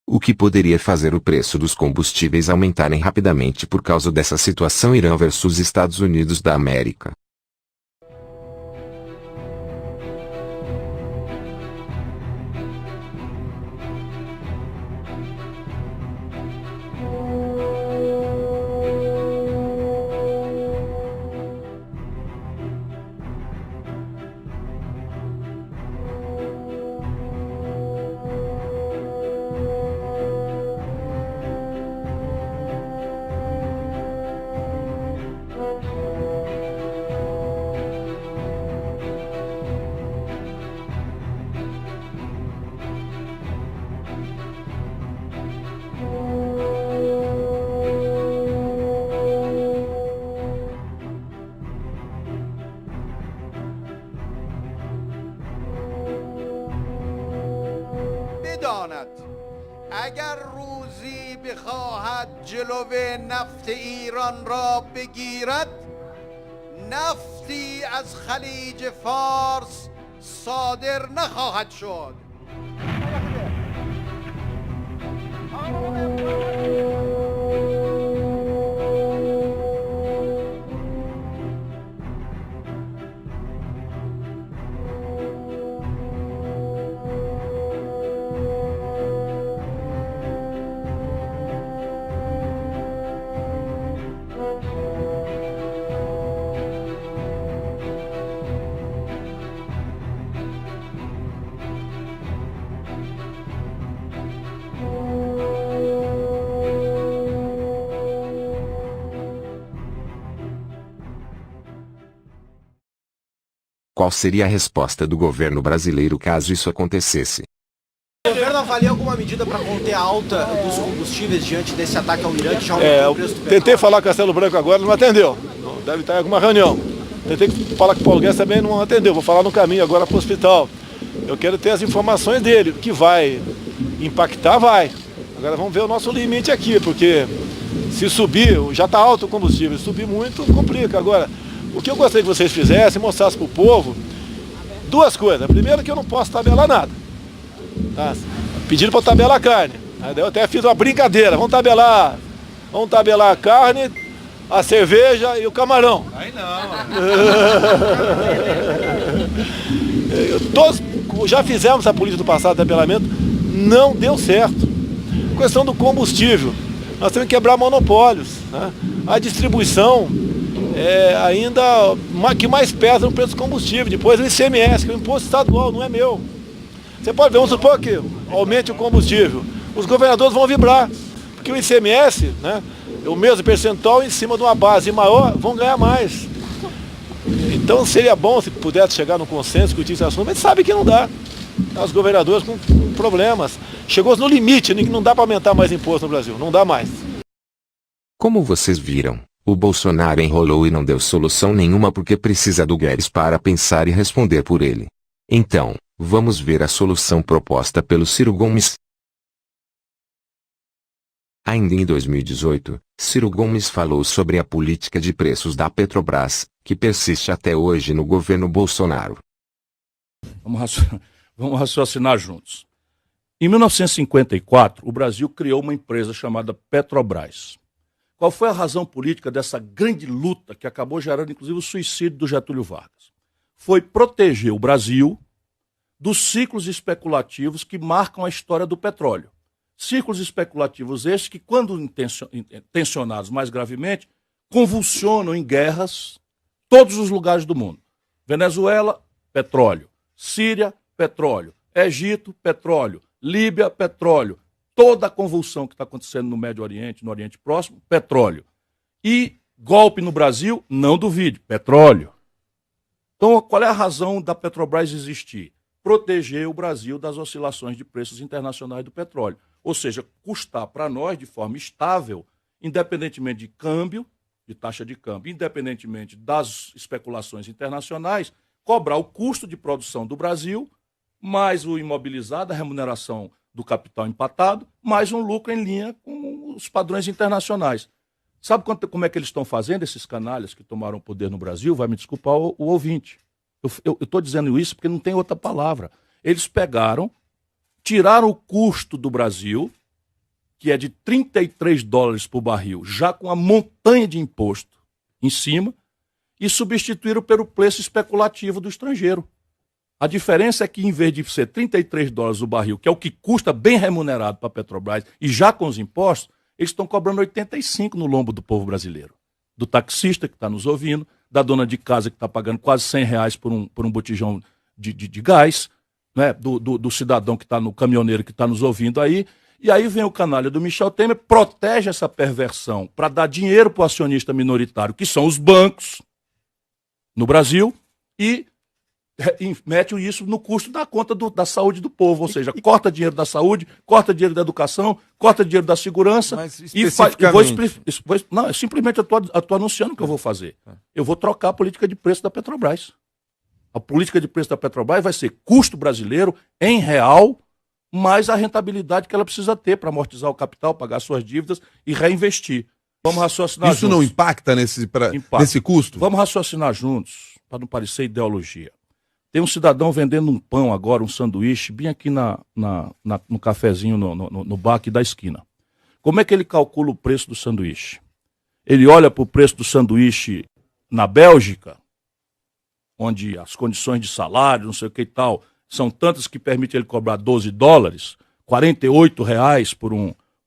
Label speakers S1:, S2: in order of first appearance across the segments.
S1: o que poderia fazer o preço dos combustíveis aumentarem rapidamente por causa dessa situação Irã versus Estados Unidos da América.
S2: بداند اگر روزی بخواهد جلو نفت ایران را بگیرد، نفتی از خلیج فارس صادر نخواهد شد. Qual seria a resposta do governo brasileiro caso isso acontecesse?
S3: O governo avalia alguma medida para conter a alta dos combustíveis diante desse ataque ao Irã que já aumentou o preço do petróleo?
S4: Tentei falar com Castelo Branco agora, não atendeu. Deve estar em alguma reunião. Tentei falar com o Paulo Guedes, também não atendeu. Vou falar no caminho agora para o hospital. Eu quero ter as informações dele. Que vai impactar, vai. Agora vamos ver o nosso limite aqui, porque se subir, já está alto o combustível, se subir muito, complica. Agora, o que eu gostaria que vocês fizessem, mostrassem para o povo, duas coisas. Primeiro, que eu não posso tabelar nada. Tá? Pedindo para tabelar carne. Eu até fiz uma brincadeira. Vamos tabelar a carne, a cerveja e o camarão.
S2: Aí não.
S4: Todos já fizemos essa política do passado de tabelamento, não deu certo. Questão do combustível. Nós temos que quebrar monopólios. Né? A distribuição ainda que mais pesa no preço do combustível. Depois o ICMS, que é o imposto estadual, não é meu. Você pode ver, vamos supor que aumente o combustível. Os governadores vão vibrar, porque o ICMS, né, é o mesmo percentual em cima de uma base maior, vão ganhar mais. Então seria bom se pudesse chegar num consenso, discutir esse assunto, mas sabe que não dá. Os governadores com problemas. Chegou no limite, não dá para aumentar mais imposto no Brasil, não dá mais.
S1: Como vocês viram, o Bolsonaro enrolou e não deu solução nenhuma porque precisa do Guedes para pensar e responder por ele. Então, vamos ver a solução proposta pelo Ciro Gomes. Ainda em 2018, Ciro Gomes falou sobre a política de preços da Petrobras, que persiste até hoje no governo Bolsonaro.
S5: Vamos raciocinar juntos. Em 1954, o Brasil criou uma empresa chamada Petrobras. Qual foi a razão política dessa grande luta que acabou gerando, inclusive, o suicídio do Getúlio Vargas? Foi proteger o Brasil dos ciclos especulativos que marcam a história do petróleo. Ciclos especulativos estes que, quando tensionados mais gravemente, convulsionam em guerras todos os lugares do mundo. Venezuela, petróleo. Síria, petróleo. Egito, petróleo. Líbia, petróleo. Toda a convulsão que está acontecendo no Médio Oriente, no Oriente Próximo, petróleo. E golpe no Brasil, não duvide, petróleo. Então, qual é a razão da Petrobras existir? Proteger o Brasil das oscilações de preços internacionais do petróleo. Ou seja, custar para nós de forma estável, independentemente de câmbio, de taxa de câmbio, independentemente das especulações internacionais, cobrar o custo de produção do Brasil, mais o imobilizado, a remuneração do capital empatado, mais um lucro em linha com os padrões internacionais. Sabe como é que eles estão fazendo, esses canalhas que tomaram o poder no Brasil? Vai me desculpar o ouvinte. Eu estou dizendo isso porque não tem outra palavra. Eles pegaram, tiraram o custo do Brasil, que é de 33 dólares por barril, já com a montanha de imposto em cima, e substituíram pelo preço especulativo do estrangeiro. A diferença é que, em vez de ser 33 dólares o barril, que é o que custa bem remunerado para a Petrobras, e já com os impostos, eles estão cobrando 85 no lombo do povo brasileiro. Do taxista que está nos ouvindo, da dona de casa que está pagando quase R$100 por um botijão de gás, né? do cidadão que está no caminhoneiro que está nos ouvindo aí. E aí vem o canalha do Michel Temer, protege essa perversão para dar dinheiro para o acionista minoritário, que são os bancos no Brasil, e mete isso no custo da conta da saúde do povo, ou seja, corta dinheiro da saúde, corta dinheiro da educação, corta dinheiro da segurança.
S6: Mas
S5: Não, simplesmente eu estou anunciando o que eu vou fazer. Eu vou trocar a política de preço da Petrobras. A política de preço da Petrobras vai ser custo brasileiro em real, mais a rentabilidade que ela precisa ter para amortizar o capital, pagar suas dívidas e reinvestir. Vamos raciocinar juntos.
S6: Isso não impacta nesse custo?
S5: Vamos raciocinar juntos, para não parecer ideologia. Tem um cidadão vendendo um pão agora, um sanduíche, bem aqui no cafezinho, no bar aqui da esquina. Como é que ele calcula o preço do sanduíche? Ele olha para o preço do sanduíche na Bélgica, onde as condições de salário, não sei o que e tal, são tantas que permitem ele cobrar 12 dólares, R$48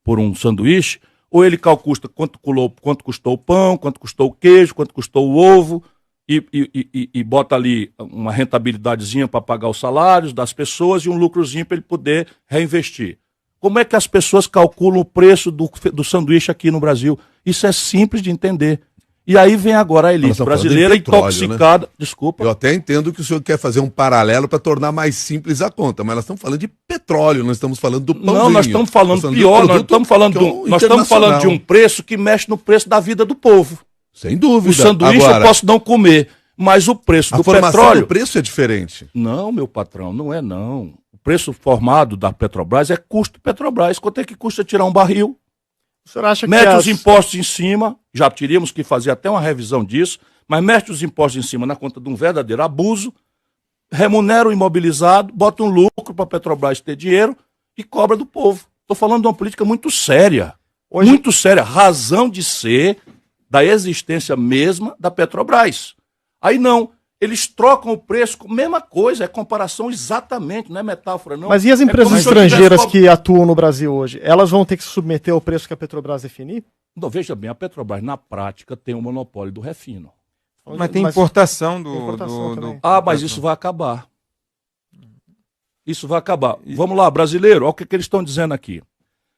S5: por um sanduíche, ou ele calcula quanto custou o pão, quanto custou o queijo, quanto custou o ovo, e bota ali uma rentabilidadezinha para pagar os salários das pessoas e um lucrozinho para ele poder reinvestir. Como é que as pessoas calculam o preço do sanduíche aqui no Brasil? Isso é simples de entender. E aí vem agora a elite brasileira intoxicada. Né? Desculpa.
S6: Eu até entendo que o senhor quer fazer um paralelo para tornar mais simples a conta, mas nós estamos falando de petróleo, nós estamos falando do pãozinho.
S5: Não, nós estamos falando pior, nós estamos falando de um preço que mexe no preço da vida do povo.
S6: Sem dúvida.
S5: O sanduíche agora, eu posso não comer, mas o preço do petróleo... A formação do
S6: preço é diferente.
S5: Não, meu patrão, não é não. O preço formado da Petrobras é custo Petrobras. Quanto é que custa tirar um barril?
S3: O senhor acha que
S5: mete os impostos em cima, já teríamos que fazer até uma revisão disso, mas mete os impostos em cima na conta de um verdadeiro abuso, remunera o imobilizado, bota um lucro para a Petrobras ter dinheiro e cobra do povo. Estou falando de uma política muito séria. Muito séria. Razão de ser da existência mesma da Petrobras. Aí não, eles trocam o preço, mesma coisa, é comparação exatamente, não é metáfora não.
S7: Mas e as empresas estrangeiras que atuam no Brasil hoje? Elas vão ter que se submeter ao preço que a Petrobras definir?
S5: Não, veja bem, a Petrobras na prática tem o monopólio do refino.
S6: Mas tem importação
S5: mas isso vai acabar. Isso vai acabar. Vamos lá, brasileiro, olha o que eles estão dizendo aqui.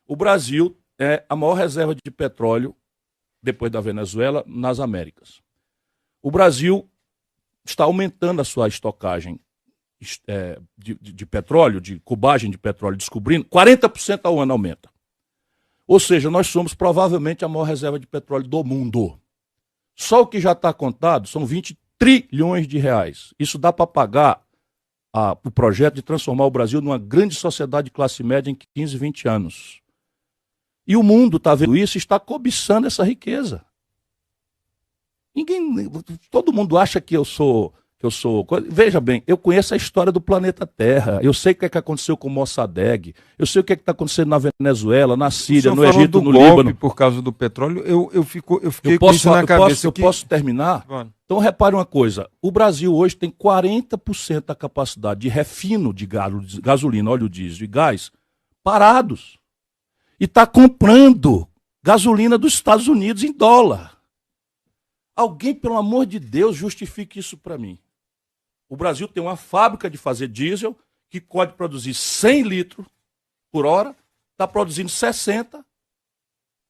S5: O Brasil é a maior reserva de petróleo, depois da Venezuela, nas Américas. O Brasil está aumentando a sua estocagem de petróleo, de cubagem de petróleo, descobrindo, 40% ao ano aumenta. Ou seja, nós somos provavelmente a maior reserva de petróleo do mundo. Só o que já está contado são 20 trilhões de reais. Isso dá para pagar o projeto de transformar o Brasil numa grande sociedade de classe média em 15, 20 anos. E o mundo está vendo isso e está cobiçando essa riqueza. Todo mundo acha que eu sou... Veja bem, eu conheço a história do planeta Terra, eu sei o que aconteceu com o Mossadegh, eu sei o que está acontecendo na Venezuela, na Síria, no Egito, no Líbano.
S6: Por causa do petróleo, eu fiquei com isso na cabeça.
S5: Eu posso terminar? Bom. Então repare uma coisa, o Brasil hoje tem 40% da capacidade de refino de gasolina, óleo diesel e gás parados. E está comprando gasolina dos Estados Unidos em dólar. Alguém, pelo amor de Deus, justifique isso para mim. O Brasil tem uma fábrica de fazer diesel que pode produzir 100 litros por hora, está produzindo 60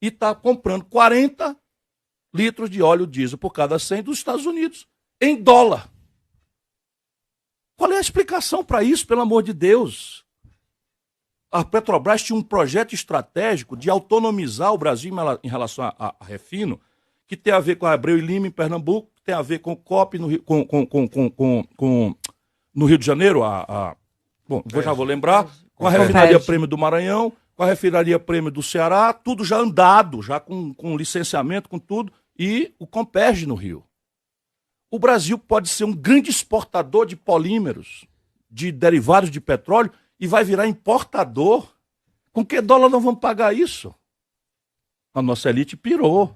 S5: e está comprando 40 litros de óleo diesel por cada 100 dos Estados Unidos, em dólar. Qual é a explicação para isso, pelo amor de Deus? A Petrobras tinha um projeto estratégico de autonomizar o Brasil em relação a refino, que tem a ver com a Abreu e Lima em Pernambuco, que tem a ver com o COP no Rio de Janeiro, já vou lembrar, com a refinaria Prêmio do Maranhão, com a refinaria Prêmio do Ceará, tudo já andado, já com licenciamento, com tudo, e o Comperj no Rio. O Brasil pode ser um grande exportador de polímeros, de derivados de petróleo, e vai virar importador. Com que dólar nós vamos pagar isso? A nossa elite pirou.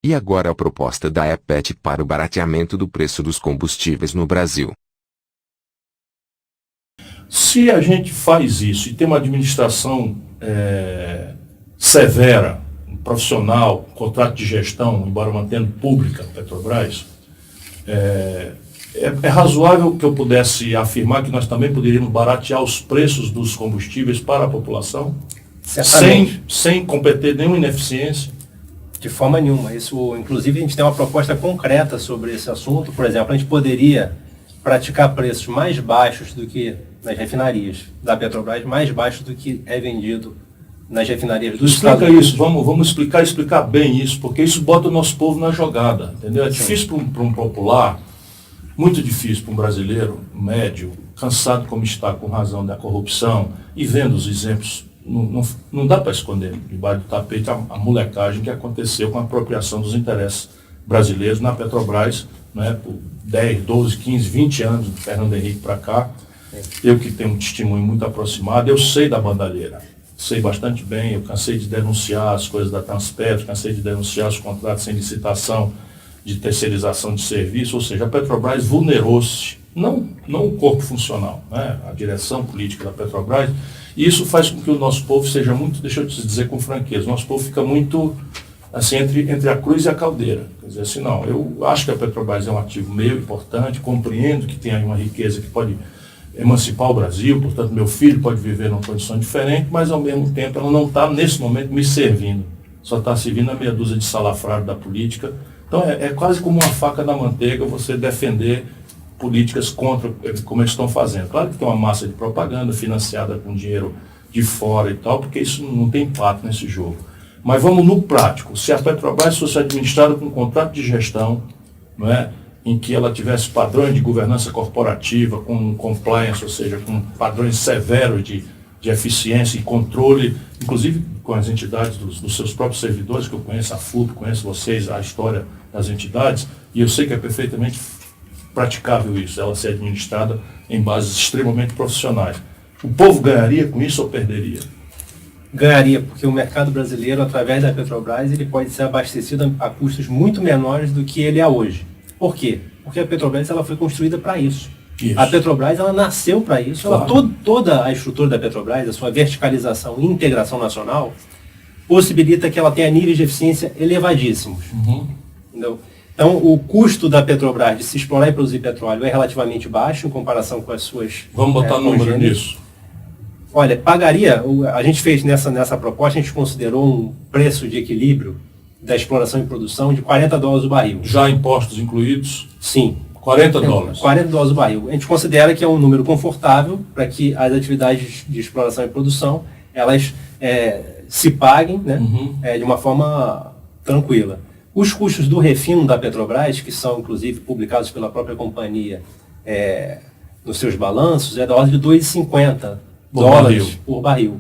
S1: E agora a proposta da EPET para o barateamento do preço dos combustíveis no Brasil.
S5: Se a gente faz isso e tem uma administração severa, profissional, contrato de gestão, embora mantendo pública a Petrobras, é razoável que eu pudesse afirmar que nós também poderíamos baratear os preços dos combustíveis para a população, sem cometer nenhuma ineficiência.
S8: De forma nenhuma. Isso, inclusive, a gente tem uma proposta concreta sobre esse assunto. Por exemplo, a gente poderia praticar preços mais baixos do que nas refinarias da Petrobras, mais baixos do que é vendido nas refinarias dos Estados
S5: Explica
S8: Unidos.
S5: isso, vamos explicar bem isso, porque isso bota o nosso povo na jogada, entendeu? É difícil para um popular, muito difícil para um brasileiro médio, cansado como está com razão da corrupção, e vendo os exemplos, não dá para esconder debaixo do tapete a molecagem que aconteceu com a apropriação dos interesses brasileiros na Petrobras, né, por 10, 12, 15, 20 anos, do Fernando Henrique para cá. Eu que tenho um testemunho muito aproximado, eu sei da bandalheira, sei bastante bem, eu cansei de denunciar as coisas da Transpetro, cansei de denunciar os contratos sem licitação, de terceirização de serviço, ou seja, a Petrobras vulnerou-se, não o corpo funcional, né, a direção política da Petrobras, e isso faz com que o nosso povo seja muito, deixa eu te dizer com franqueza, o nosso povo fica muito assim, entre a cruz e a caldeira. Quer dizer assim, não, eu acho que a Petrobras é um ativo meio importante, compreendo que tem aí uma riqueza que pode emancipar o Brasil, portanto meu filho pode viver numa condição diferente, mas ao mesmo tempo ela não está nesse momento me servindo, só está servindo a meia dúzia de salafrário da política. Então é quase como uma faca na manteiga você defender políticas contra, como eles estão fazendo. Claro que tem uma massa de propaganda financiada com dinheiro de fora e tal, porque isso não tem impacto nesse jogo. Mas vamos no prático. Se a Petrobras fosse administrada com um contrato de gestão, não é, em que ela tivesse padrões de governança corporativa, com compliance, ou seja, com padrões severos de eficiência e controle, inclusive com as entidades dos seus próprios servidores, que eu conheço a FUP, conheço vocês, a história das entidades, e eu sei que é perfeitamente praticável isso, ela ser administrada em bases extremamente profissionais. O povo ganharia com isso ou perderia?
S8: Ganharia, porque o mercado brasileiro, através da Petrobras, ele pode ser abastecido a custos muito menores do que ele é hoje. Por quê? Porque a Petrobras ela foi construída para isso. A Petrobras ela nasceu para isso. Claro. Toda a estrutura da Petrobras, a sua verticalização e integração nacional, possibilita que ela tenha níveis de eficiência elevadíssimos. Entendeu? Então, o custo da Petrobras de se explorar e produzir petróleo é relativamente baixo em comparação com as suas...
S5: Vamos botar número nisso.
S8: Olha, pagaria, a gente fez nessa proposta, a gente considerou um preço de equilíbrio da exploração e produção de $40 o barril.
S5: Já impostos incluídos?
S8: Sim.
S5: $40?
S8: $40 o barril. A gente considera que é um número confortável para que as atividades de exploração e produção, elas se paguem, né, de uma forma tranquila. Os custos do refino da Petrobras, que são inclusive publicados pela própria companhia nos seus balanços, é da ordem de $2,50 por barril.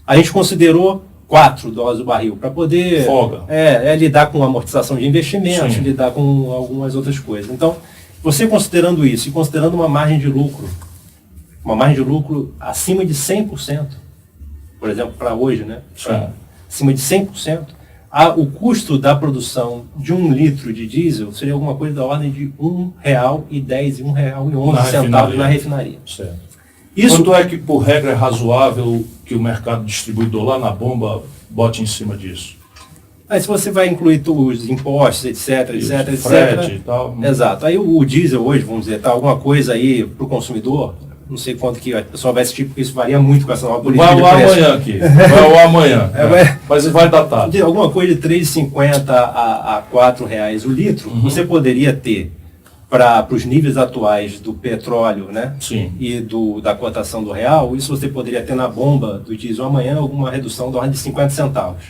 S8: A gente considerou $4 o barril para poder lidar com amortização de investimentos, lidar com algumas outras coisas. Então, você considerando isso e considerando uma margem de lucro acima de 100%, por exemplo, para hoje, né? Acima de 100%, o custo da produção de 1 litro de diesel seria alguma coisa da ordem de R$1,10 e R$1,11 na refinaria.
S5: Certo. Quanto é que, por regra, é razoável que o mercado distribuidor lá na bomba bote em cima disso?
S8: Aí se você vai incluir os impostos, etc.
S5: Frete e tal.
S8: Exato. Aí o diesel hoje, vamos dizer, tá alguma coisa aí para o consumidor, não sei quanto que a pessoa vai assistir, porque isso varia muito com essa nova política de preço.
S5: Vai amanhã aqui. Vai amanhã. Mas vai datar.
S8: De alguma coisa de R$3,50 a R$4 o litro, você poderia ter para os níveis atuais do petróleo, né?
S5: Sim.
S8: E da cotação do real, isso você poderia ter na bomba do diesel amanhã alguma redução da ordem de 50 centavos.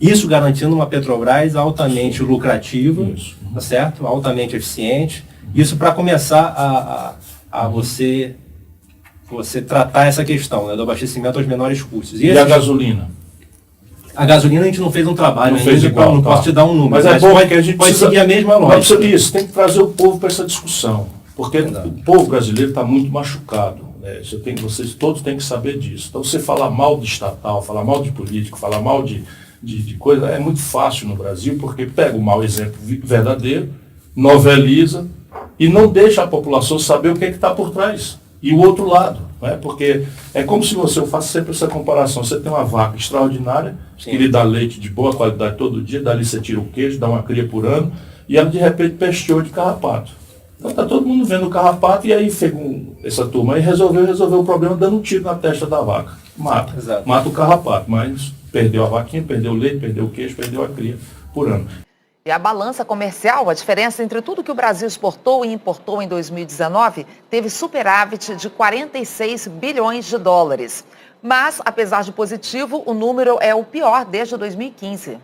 S8: Isso garantindo uma Petrobras altamente lucrativa, tá certo? Altamente eficiente. Isso para começar a você tratar essa questão, né, do abastecimento aos menores custos.
S5: E a gasolina?
S8: A gasolina a gente não fez um trabalho,
S5: não
S8: posso te dar um número,
S5: mas é bom que a gente
S8: pode seguir a mesma lógica.
S5: Isso, tem que trazer o povo para essa discussão, porque o povo brasileiro está muito machucado. né? Vocês todos têm que saber disso. Então, você falar mal de estatal, falar mal de político, falar mal de coisa, é muito fácil no Brasil, porque pega o mau exemplo verdadeiro, noveliza e não deixa a população saber o que está por trás. E o outro lado, né? Porque é como se eu faço sempre essa comparação. Você tem uma vaca extraordinária, que lhe dá leite de boa qualidade todo dia, dali você tira o queijo, dá uma cria por ano, e ela de repente pesteou de carrapato. Então está todo mundo vendo o carrapato, e aí essa turma aí resolveu o problema dando um tiro na testa da vaca. Mata o carrapato, mas perdeu a vaquinha, perdeu o leite, perdeu o queijo, perdeu a cria por ano.
S9: E a balança comercial, a diferença entre tudo que o Brasil exportou e importou em 2019, teve superávit de 46 bilhões de dólares. Mas, apesar de positivo, o número é o pior desde 2015.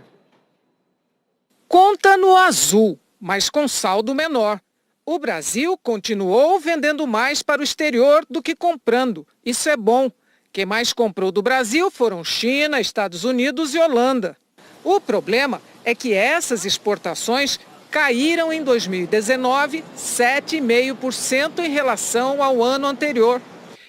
S10: Conta no azul, mas com saldo menor. O Brasil continuou vendendo mais para o exterior do que comprando. Isso é bom. Quem mais comprou do Brasil foram China, Estados Unidos e Holanda. O problema é que essas exportações caíram em 2019 7,5% em relação ao ano anterior.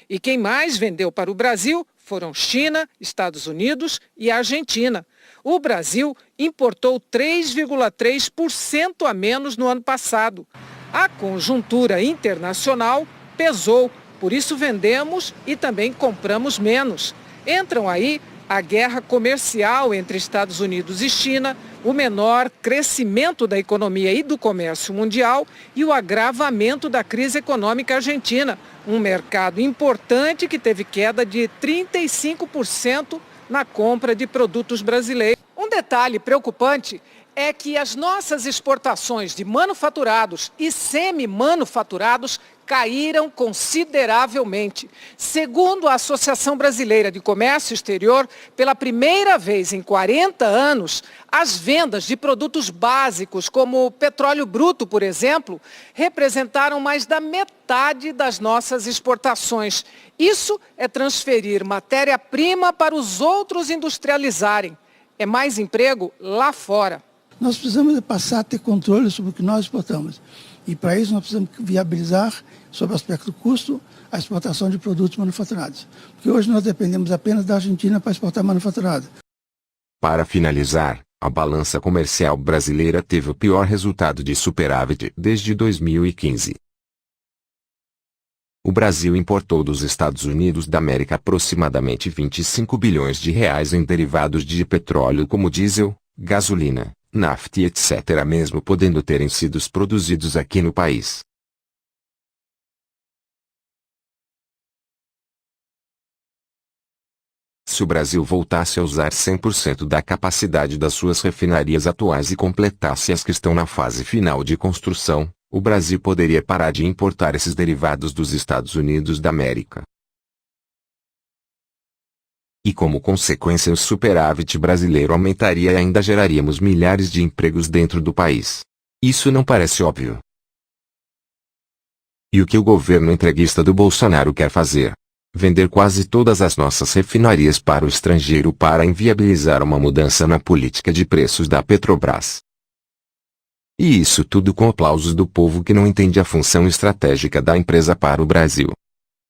S10: E quem mais vendeu para o Brasil foram China, Estados Unidos e Argentina. O Brasil importou 3,3% a menos no ano passado. A conjuntura internacional pesou, por isso vendemos e também compramos menos. Entram aí a guerra comercial entre Estados Unidos e China, o menor crescimento da economia e do comércio mundial e o agravamento da crise econômica argentina, um mercado importante que teve queda de 35% na compra de produtos brasileiros. Um detalhe preocupante é que as nossas exportações de manufaturados e semi-manufaturados caíram consideravelmente. Segundo a Associação Brasileira de Comércio Exterior, pela primeira vez em 40 anos, as vendas de produtos básicos, como petróleo bruto, por exemplo, representaram mais da metade das nossas exportações. Isso é transferir matéria-prima para os outros industrializarem. É mais emprego lá fora.
S11: Nós precisamos passar a ter controle sobre o que nós exportamos. E para isso nós precisamos viabilizar, sob o aspecto do custo, a exportação de produtos manufaturados. Porque hoje nós dependemos apenas da Argentina para exportar manufaturado.
S1: Para finalizar, a balança comercial brasileira teve o pior resultado de superávit desde 2015. O Brasil importou dos Estados Unidos da América aproximadamente 25 bilhões de reais em derivados de petróleo como diesel, gasolina, nafta e etc., mesmo podendo terem sido produzidos aqui no país. Se o Brasil voltasse a usar 100% da capacidade das suas refinarias atuais e completasse as que estão na fase final de construção, o Brasil poderia parar de importar esses derivados dos Estados Unidos da América. E como consequência o superávit brasileiro aumentaria e ainda geraríamos milhares de empregos dentro do país. Isso não parece óbvio? E o que o governo entreguista do Bolsonaro quer fazer? Vender quase todas as nossas refinarias para o estrangeiro para inviabilizar uma mudança na política de preços da Petrobras. E isso tudo com aplausos do povo que não entende a função estratégica da empresa para o Brasil.